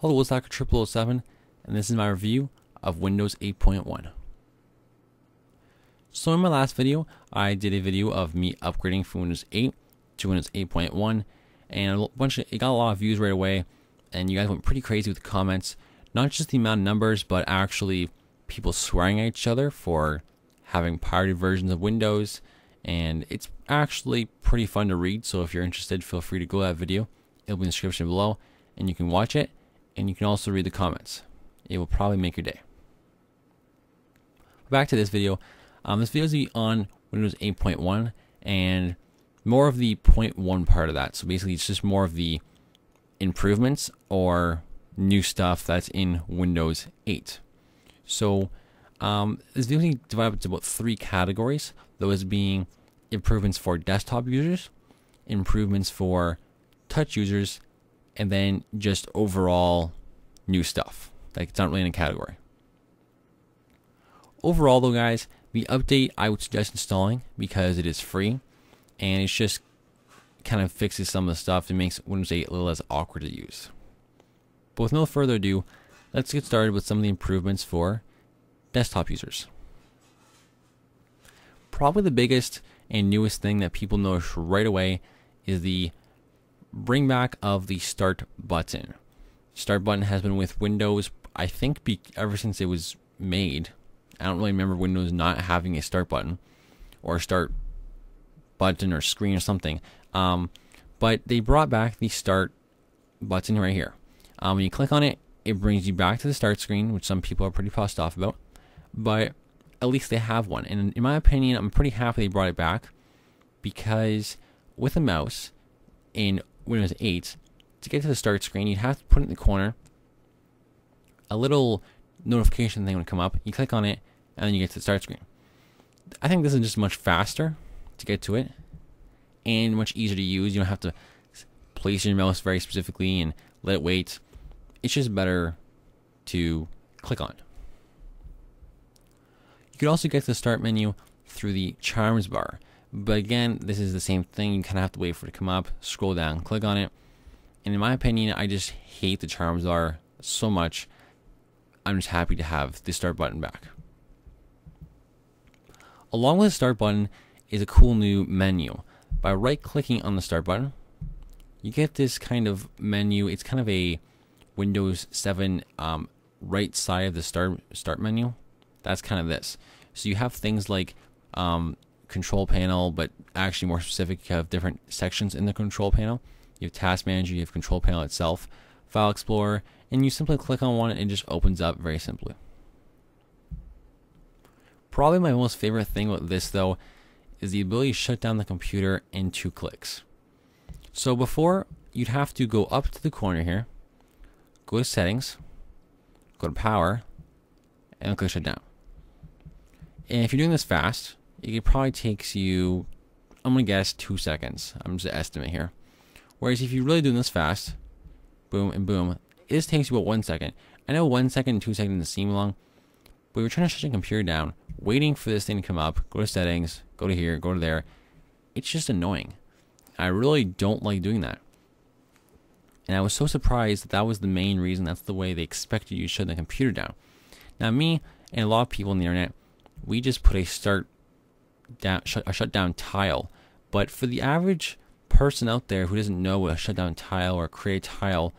Hello, it's Dr. 007, and this is my review of Windows 8.1. So in my last video, I did a video of me upgrading from Windows 8 to Windows 8.1, and it got a lot of views right away, and you guys went pretty crazy with the comments. Not just the amount of numbers, but actually people swearing at each other for having pirated versions of Windows, and it's actually pretty fun to read. So if you're interested, feel free to go to that video. It'll be in the description below, and you can watch it. And you can also read the comments. It will probably make your day. Back to this video. This video is on Windows 8.1 and more of the 0.1 part of that. So basically it's just more of the improvements or new stuff that's in Windows 8. So this video is divided up into about 3 categories. Those being improvements for desktop users, improvements for touch users, and then just overall new stuff. Like, it's not really in a category. Overall though, guys, the update I would suggest installing because it is free and it's just kind of fixes some of the stuff and makes Windows 8 a little less awkward to use. But with no further ado, let's get started with some of the improvements for desktop users. Probably the biggest and newest thing that people notice right away is the bring back of the start button. Start button has been with Windows, I think, ever since it was made. I don't really remember Windows not having a start button or a start button or screen or something. But they brought back the start button right here. When you click on it, it brings you back to the start screen, which some people are pretty pissed off about. But at least they have one. And in my opinion, I'm pretty happy they brought it back, because with a mouse in Windows 8, to get to the start screen, you'd have to put it in the corner. A little notification thing would come up. You click on it, and then you get to the start screen. I think this is just much faster to get to it, and much easier to use. You don't have to place your mouse very specifically and let it wait. It's just better to click on. You could also get to the start menu through the charms bar. But again, this is the same thing. You kind of have to wait for it to come up, scroll down, click on it. And in my opinion, I just hate the charms bar so much. I'm just happy to have the start button back. Along with the start button is a cool new menu. By right-clicking on the start button, you get this kind of menu. It's kind of a Windows 7 right side of the start menu. That's kind of this. So you have things like control panel, but actually more specific, you have different sections in the control panel. You have task manager, you have control panel itself, file explorer, and you simply click on one and it just opens up very simply. Probably my most favorite thing with this though is the ability to shut down the computer in 2 clicks. So before, you'd have to go up to the corner here, go to settings, go to power, and click shut down. And if you're doing this fast, it probably takes you, I'm going to guess, 2 seconds. I'm just an estimate here. Whereas if you're really doing this fast, boom and boom, it just takes you about 1 second. I know 1 second and 2 seconds seem long, but you're trying to shut your computer down, waiting for this thing to come up, go to settings, go to here, go to there. It's just annoying. I really don't like doing that. And I was so surprised that that was the main reason. That's the way they expected you to shut the computer down. Now me and a lot of people on the internet, we just put a shutdown tile. But for the average person out there who doesn't know what a shutdown tile or create tile,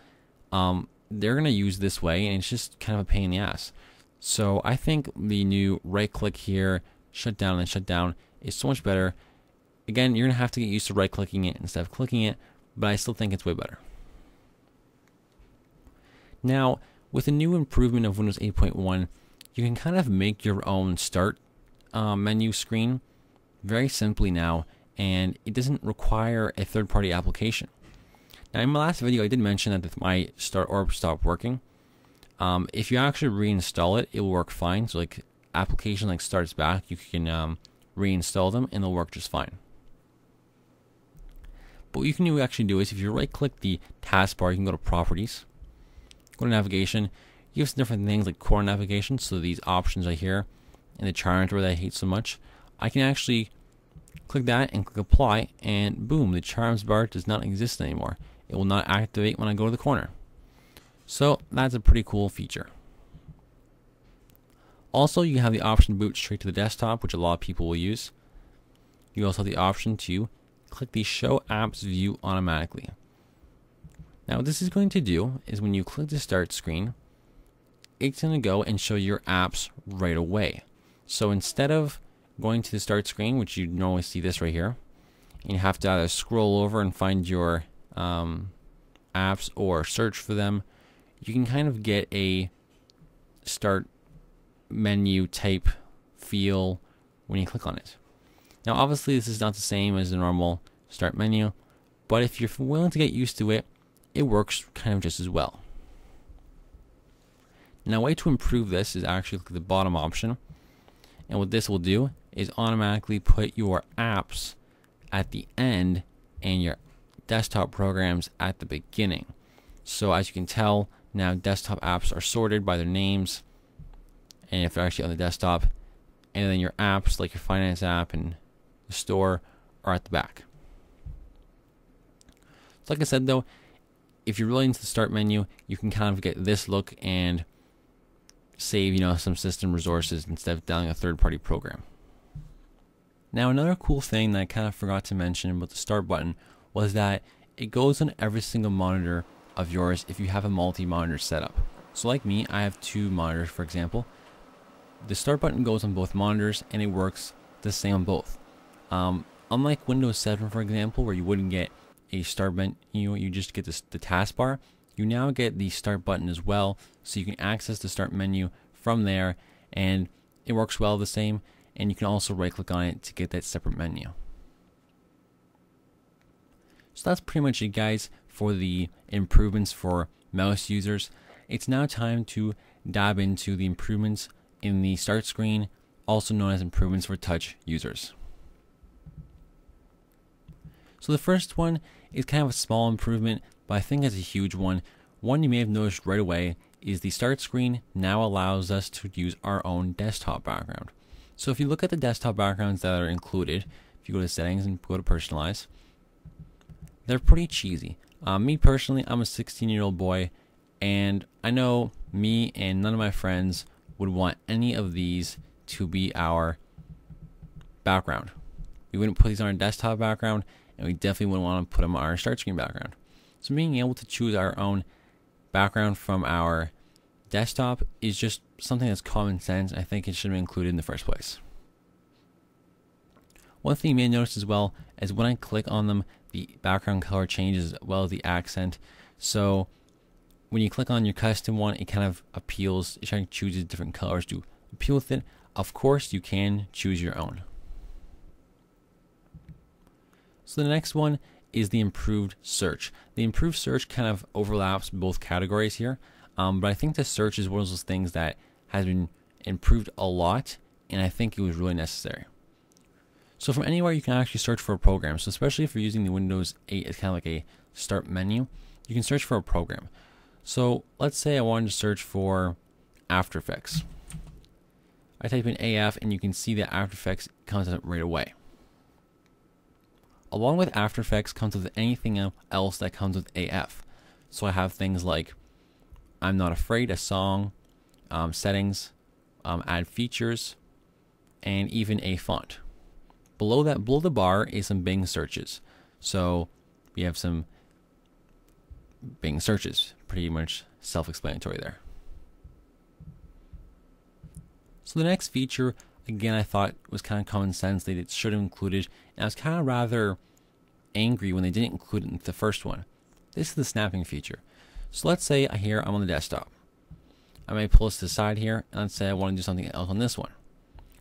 they're going to use this way, and it's just kind of a pain in the ass. So I think the new right click here, shut down and shut down, is so much better. Again, you're going to have to get used to right clicking it instead of clicking it, but I still think it's way better. Now, with the new improvement of Windows 8.1, you can kind of make your own start menu screen very simply now, and it doesn't require a third-party application. Now, in my last video, I did mention that my start orb stopped working. If you actually reinstall it, it will work fine. So, like application like starts back, you can reinstall them, and they'll work just fine. But what you can actually do is, if you right-click the taskbar, you can go to Properties, go to Navigation. You have some different things like core navigation. So these options right here, and the charms bar that I hate so much, I can actually click that and click Apply, and boom, the charms bar does not exist anymore. It will not activate when I go to the corner. So that's a pretty cool feature. Also, you have the option to boot straight to the desktop, which a lot of people will use. You also have the option to click the Show Apps View automatically. Now what this is going to do is when you click the start screen, it's going to go and show your apps right away. So instead of going to the start screen, which you normally see this right here, and you have to either scroll over and find your apps or search for them, you can kind of get a start menu type feel when you click on it. Now obviously this is not the same as the normal start menu, but if you're willing to get used to it, it works kind of just as well. Now a way to improve this is actually look at the bottom option, and what this will do is automatically put your apps at the end and your desktop programs at the beginning. So as you can tell, now desktop apps are sorted by their names, and if they're actually on the desktop, and then your apps like your finance app and the store are at the back. So like I said though, if you're really into the start menu, you can kind of get this look and save, some system resources instead of downloading a third-party program. Now another cool thing that I kind of forgot to mention about the start button was that it goes on every single monitor of yours if you have a multi-monitor setup. So like me, I have 2 monitors for example. The start button goes on both monitors and it works the same on both. Unlike Windows 7 for example, where you wouldn't get a start menu, you just get the taskbar, you now get the start button as well, so you can access the start menu from there, and it works well the same, and you can also right click on it to get that separate menu. So that's pretty much it guys for the improvements for mouse users. It's now time to dive into the improvements in the start screen, also known as improvements for touch users. So the first one is kind of a small improvement, but I think it's a huge one. One you may have noticed right away is the start screen now allows us to use our own desktop background. So if you look at the desktop backgrounds that are included, if you go to settings and go to personalize, they're pretty cheesy. Me personally, I'm a 16-year-old boy, and I know me and none of my friends would want any of these to be our background. We wouldn't put these on our desktop background, and we definitely wouldn't want to put them on our start screen background. So being able to choose our own background from our desktop is just something that's common sense. I think it should be included in the first place. One thing you may notice as well is when I click on them, the background color changes as well as the accent. So when you click on your custom one, it kind of appeals, it kind of chooses different colors to appeal with it. Of course, you can choose your own. So the next one is the improved search. The improved search kind of overlaps both categories here, but I think the search is one of those things that has been improved a lot, and I think it was really necessary. So from anywhere you can actually search for a program. So especially if you're using the Windows 8, it's kind of like a start menu. You can search for a program. So let's say I wanted to search for After Effects. I type in AF and you can see that After Effects comes up right away. Along with After Effects comes with anything else that comes with AF. So I have things like I'm Not Afraid, a song, settings, add features, and even a font. Below the bar is some Bing searches. So we have some Bing searches, pretty much self-explanatory there. So the next feature, again, I thought was kind of common sense that it should have included, and I was kind of rather angry when they didn't include it in the first one. This is the snapping feature. So let's say here I'm on the desktop. I may pull this to the side here, and let's say I want to do something else on this one.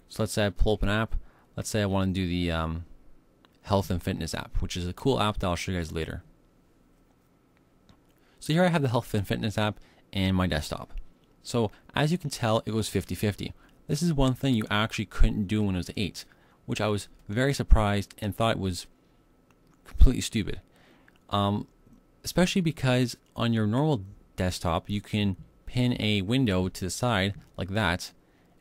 So let's say I pull up an app. Let's say I want to do the health and fitness app, which is a cool app that I'll show you guys later. So here I have the health and fitness app in my desktop. So as you can tell, it was 50-50. This is one thing you actually couldn't do when it was 8, which I was very surprised and thought it was completely stupid. Especially because on your normal desktop, you can pin a window to the side like that,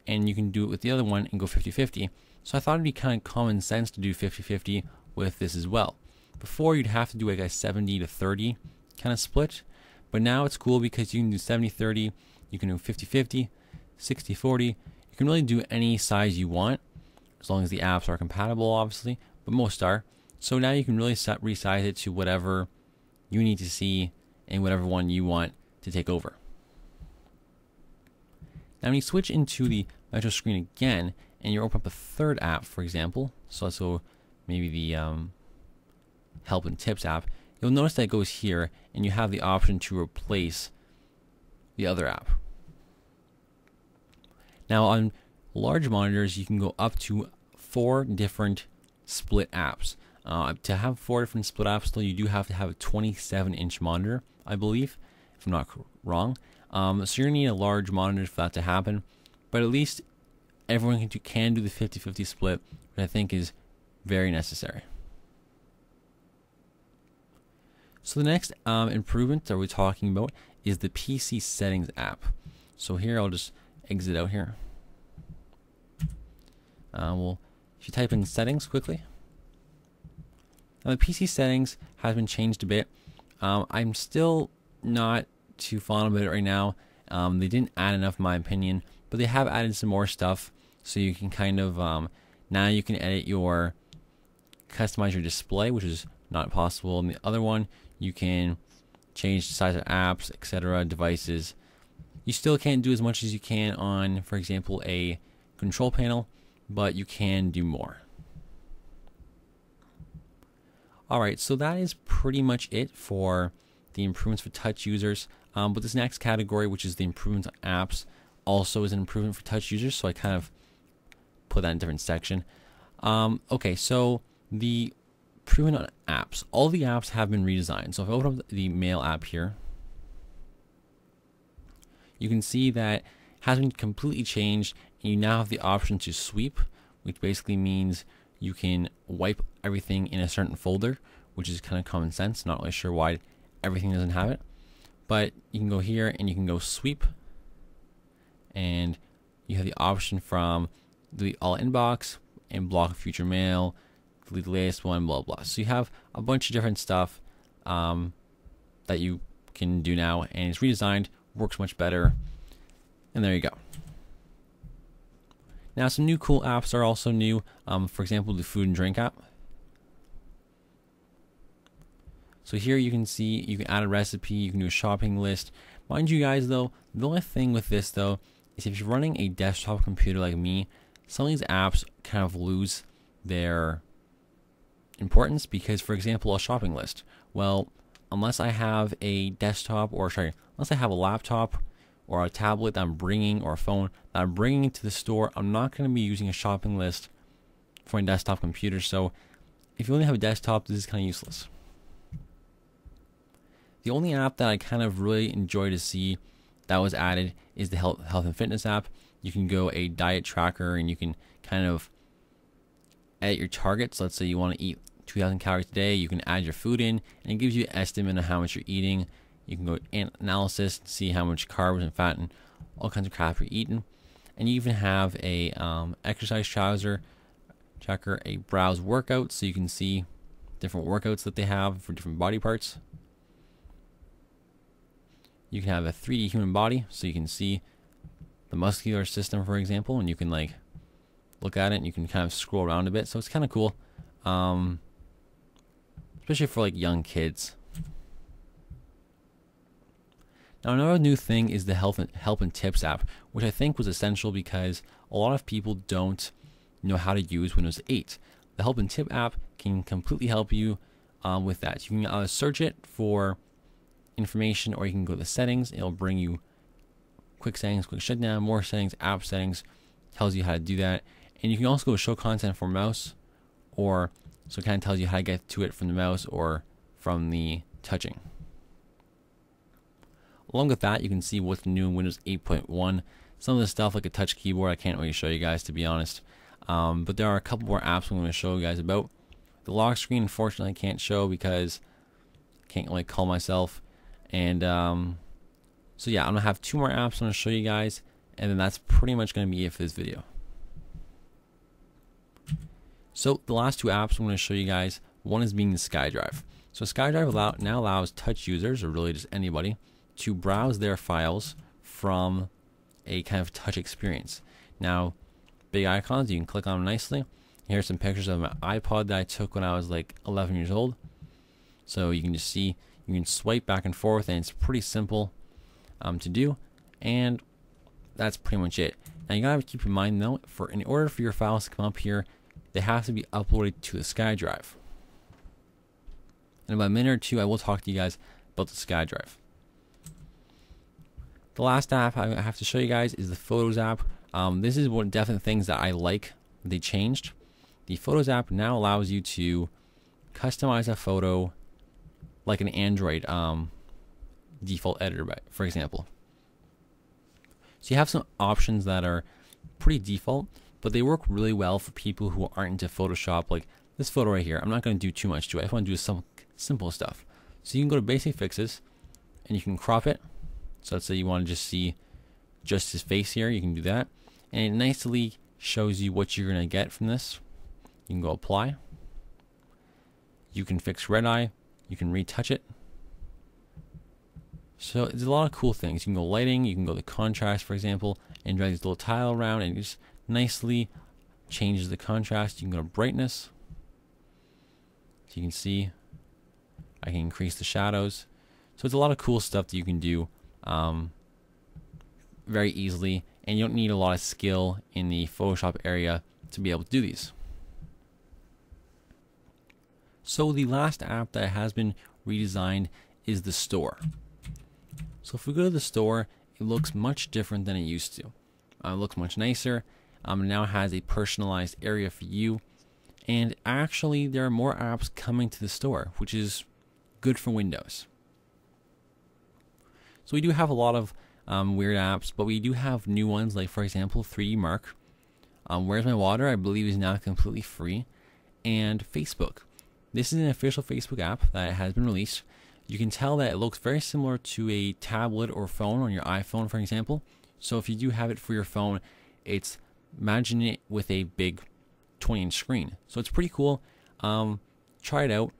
and you can do it with the other one and go 50-50. So I thought it'd be kind of common sense to do 50-50 with this as well. Before, you'd have to do like a 70-30 kind of split, But now it's cool because you can do 70-30, you can do 50-50, 60-40. You can really do any size you want, as long as the apps are compatible, obviously, but most are. So now you can really resize it to whatever you need to see and whatever one you want to take over. Now when you switch into the Metro screen again, and you open up a third app, for example, so maybe the Help and Tips app, you'll notice that it goes here, and you have the option to replace the other app. Now on large monitors, you can go up to 4 different split apps. To have 4 different split apps, though, you do have to have a 27-inch monitor, I believe, if I'm not wrong. So you're going to need a large monitor for that to happen. But at least everyone can do the 50-50 split, which I think is very necessary. So the next improvement that we're talking about is the PC settings app. So here I'll just exit out here. If you type in settings quickly. Now the PC settings has been changed a bit. I'm still not too fond of it right now. They didn't add enough in my opinion, but they have added some more stuff. So you can kind of, now you can customize your display, which is not possible. And the other one, you can change the size of apps, etc., devices. You still can't do as much as you can on, for example, a control panel, but you can do more. Alright, so that is pretty much it for the improvements for touch users. But this next category, which is the improvements on apps, also is an improvement for touch users, so I kind of put that in a different section. Okay, so the improvement on apps. All the apps have been redesigned. So if I open up the Mail app here, you can see that it has been completely changed, and you now have the option to sweep, which basically means you can wipe everything in a certain folder, which is kind of common sense. Not really sure why everything doesn't have it, but you can go here and you can go sweep, and you have the option from the all inbox and block future mail, delete the latest one, blah blah. So you have a bunch of different stuff that you can do now, and it's redesigned, works much better, and there you go. Now some new cool apps are also new. For example, the food and drink app. So here you can see you can add a recipe, you can do a shopping list. Mind you guys though, the only thing with this though is if you're running a desktop computer like me, some of these apps kind of lose their importance because, for example, a shopping list. Well, unless I have a desktop unless I have a laptop or a tablet that I'm bringing, or a phone that I'm bringing to the store, I'm not going to be using a shopping list for a desktop computer. So if you only have a desktop, this is kind of useless. The only app that I kind of really enjoy to see that was added is the health and fitness app. You can go a diet tracker and you can kind of edit your targets. Let's say you want to eat 2,000 calories a day. You can add your food in, and it gives you an estimate of how much you're eating. You can go analysis and see how much carbs and fat and all kinds of crap you're eating. And you even have a exercise tracker, a browse workout, so you can see different workouts that they have for different body parts. You can have a 3D human body, so you can see the muscular system, for example, and you can like look at it and you can kind of scroll around a bit. So it's kind of cool, especially for like young kids. Now another new thing is the Help and Tips app, which I think was essential because a lot of people don't know how to use Windows 8. The Help and Tip app can completely help you with that. You can search it for information, or you can go to the settings. It'll bring you quick settings, quick shutdown, more settings, app settings, tells you how to do that. And you can also go show content for mouse, or so it kind of tells you how to get to it from the mouse or from the touching. Along with that, you can see what's new in Windows 8.1. Some of the stuff like a touch keyboard I can't really show you guys, to be honest. But there are a couple more apps I'm going to show you guys about. The lock screen, unfortunately, I can't show because I can't really call myself. And so yeah, I'm going to have 2 more apps I'm going to show you guys, and then that's pretty much going to be it for this video. So the last 2 apps I'm going to show you guys, one is being the SkyDrive. So SkyDrive now allows touch users, or really just anybody, to browse their files from a kind of touch experience. Now, big icons, you can click on them nicely. Here's some pictures of my iPod that I took when I was like 11 years old. So you can just see, you can swipe back and forth, and it's pretty simple to do. And that's pretty much it. Now you gotta keep in mind though, in order for your files to come up here, they have to be uploaded to the SkyDrive. In about a minute or two, I will talk to you guys about the SkyDrive. The last app I have to show you guys is the Photos app. This is one definite things that I like they changed. The Photos app now allows you to customize a photo like an Android default editor, for example. So you have some options that are pretty default, but they work really well for people who aren't into Photoshop. Like this photo right here, I'm not going to do too much to it. I just want to do some simple stuff. So you can go to basic fixes and you can crop it. So let's say you want to just see just his face here, you can do that. And it nicely shows you what you're going to get from this. You can go apply. You can fix red eye. You can retouch it. So there's a lot of cool things. You can go lighting, you can go to contrast, for example, and drag this little tile around, and it just nicely changes the contrast. You can go to brightness. So you can see I can increase the shadows. So it's a lot of cool stuff that you can do very easily, and you don't need a lot of skill in the Photoshop area to be able to do these. So the last app that has been redesigned is the store. So if we go to the store, it looks much different than it used to. It looks much nicer. It now has a personalized area for you. And actually, there are more apps coming to the store, which is good for Windows. So we do have a lot of weird apps, but we do have new ones, like for example, 3D Mark. Where's My Water, I believe, is now completely free. And Facebook. This is an official Facebook app that has been released. You can tell that it looks very similar to a tablet or phone on your iPhone, for example. So if you do have it for your phone, imagine it with a big 20-inch screen. So it's pretty cool. Try it out.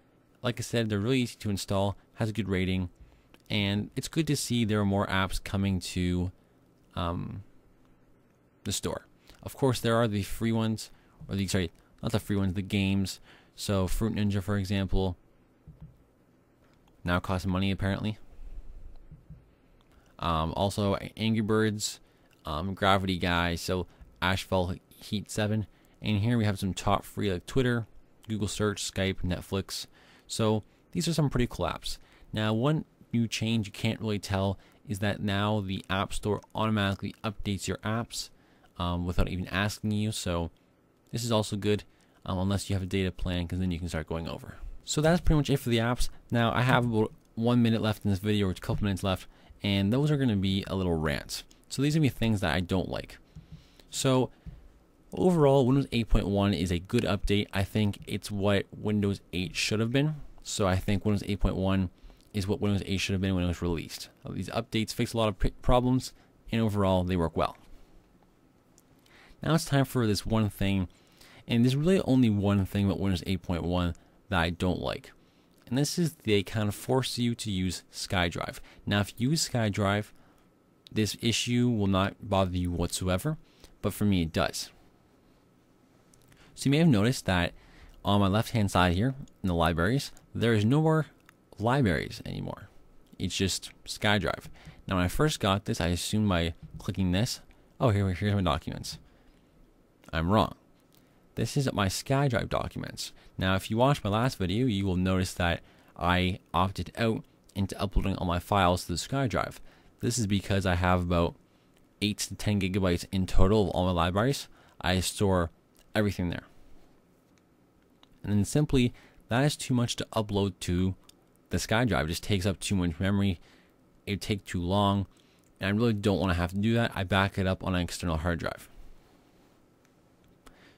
Like I said, they're really easy to install, has a good rating, and it's good to see there are more apps coming to the store. Of course, there are the free ones, or not the free ones, the games. So Fruit Ninja, for example, now costs money apparently. Also Angry Birds, Gravity Guy, so Asphalt Heat 7. And here we have some top free like Twitter, Google Search, Skype, Netflix. So these are some pretty cool apps. Now one new change you can't really tell is that now the App Store automatically updates your apps without even asking you. So this is also good. Unless you have a data plan, because then you can start going over. So that's pretty much it for the apps. Now I have about 1 minute left in this video, or a couple minutes left, and those are going to be a little rants. So these are going to be things that I don't like. So overall, Windows 8.1 is a good update. I think it's what Windows 8 should have been. So I think Windows 8.1 is what Windows 8 should have been when it was released. These updates fix a lot of problems, and overall they work well. Now it's time for this one thing. And there's really only one thing about Windows 8.1 that I don't like. And this is they kind of force you to use SkyDrive. Now, if you use SkyDrive, this issue will not bother you whatsoever. But for me, it does. So you may have noticed that on my left-hand side here, in the libraries, there is no more libraries anymore. It's just SkyDrive. Now, when I first got this, I assumed by clicking this, oh, here's my documents. I'm wrong. This is my SkyDrive documents. Now, if you watched my last video, you will notice that I opted out into uploading all my files to the SkyDrive. This is because I have about 8 to 10 gigabytes in total of all my libraries. I store everything there. And then simply, that is too much to upload to the SkyDrive. It just takes up too much memory. It would take too long. And I really don't want to have to do that. I back it up on an external hard drive.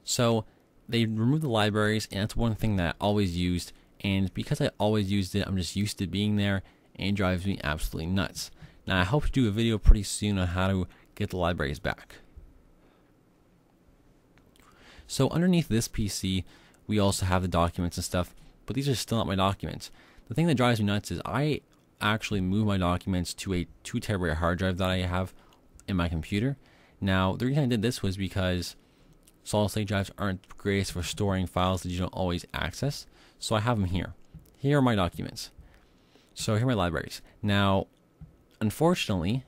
So they removed the libraries, and that's one thing that I always used. And because I always used it, I'm just used to being there, and it drives me absolutely nuts. Now, I hope to do a video pretty soon on how to get the libraries back. So underneath this PC, we also have the documents and stuff, but these are still not my documents. The thing that drives me nuts is I actually move my documents to a 2 terabyte hard drive that I have in my computer. Now, the reason I did this was because solid state drives aren't the greatest for storing files that you don't always access. So I have them here. Here are my documents. So here are my libraries. Now, unfortunately,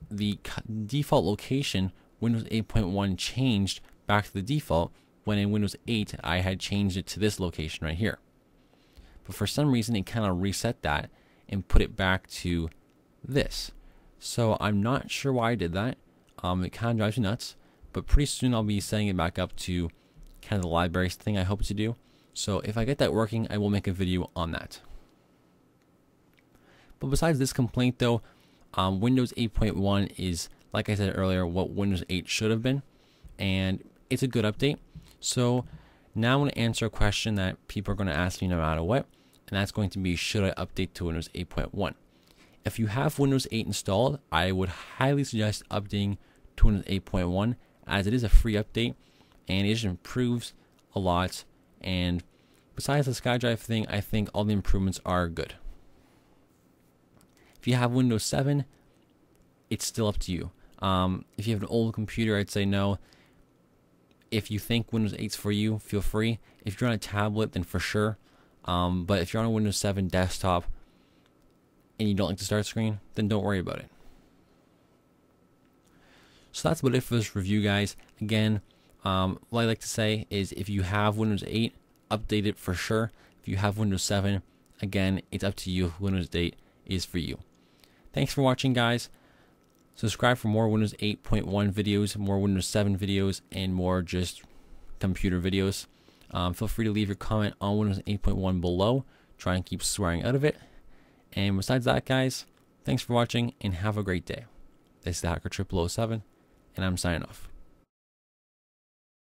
the default location, Windows 8.1 changed back to the default when in Windows 8 I had changed it to this location right here. But for some reason it kind of reset that and put it back to this. So I'm not sure why I did that. It kind of drives me nuts. But pretty soon I'll be setting it back up to kind of the libraries thing I hope to do. So if I get that working, I will make a video on that. But besides this complaint though, Windows 8.1 is, like I said earlier, what Windows 8 should have been. And it's a good update. So now I'm going to answer a question that people are going to ask me no matter what. And that's going to be, should I update to Windows 8.1? If you have Windows 8 installed, I would highly suggest updating to Windows 8.1, as it is a free update and it just improves a lot. And besides the SkyDrive thing, I think all the improvements are good. If you have Windows 7, it's still up to you. If you have an old computer, I'd say no. If you think Windows 8's for you, feel free. If you're on a tablet, then for sure. But if you're on a Windows 7 desktop and you don't like the start screen, then don't worry about it. So that's about it for this review, guys. Again, what I like to say is if you have Windows 8, update it for sure. If you have Windows 7, again, it's up to you if Windows 8 is for you. Thanks for watching, guys. Subscribe for more Windows 8.1 videos, more Windows 7 videos, and more just computer videos. Feel free to leave your comment on Windows 8.1 below. Try and keep swearing out of it. And besides that, guys, thanks for watching and have a great day. This is the Hacker 007, and I'm signing off.